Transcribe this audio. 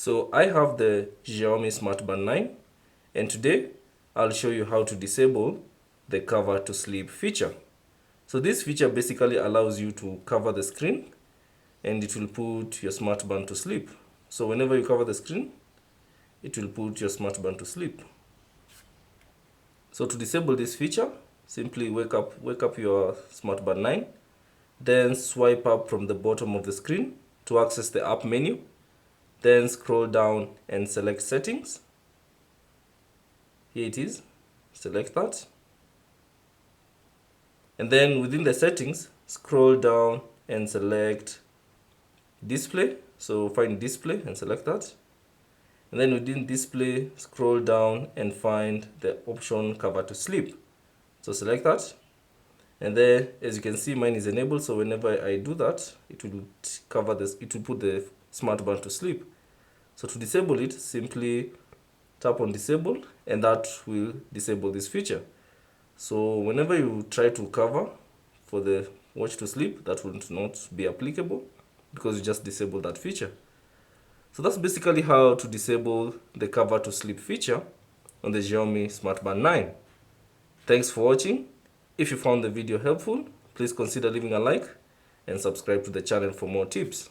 So I have the Xiaomi Smart Band 9, and today I'll show you how to disable the cover to sleep feature. So this feature basically allows you to cover the screen and it will put your smart band to sleep. So whenever you cover the screen, it will put your smart band to sleep. So to disable this feature, simply wake up your Smart Band 9, then swipe up from the bottom of the screen to access the app menu, then scroll down and select settings. Here it is, select that. And then within the settings, scroll down and select display. So find display and select that. And then within display, scroll down and find the option cover to sleep. So select that. And then as you can see, mine is enabled. So whenever I do that, it will cover this, it will put the smart band to sleep. So to disable it, simply tap on disable and that will disable this feature. So whenever you try to cover for the watch to sleep, that will not be applicable because you just disabled that feature. So that's basically how to disable the cover to sleep feature on the Xiaomi Smart Band 9. Thanks for watching. If you found the video helpful, please consider leaving a like and subscribe to the channel for more tips.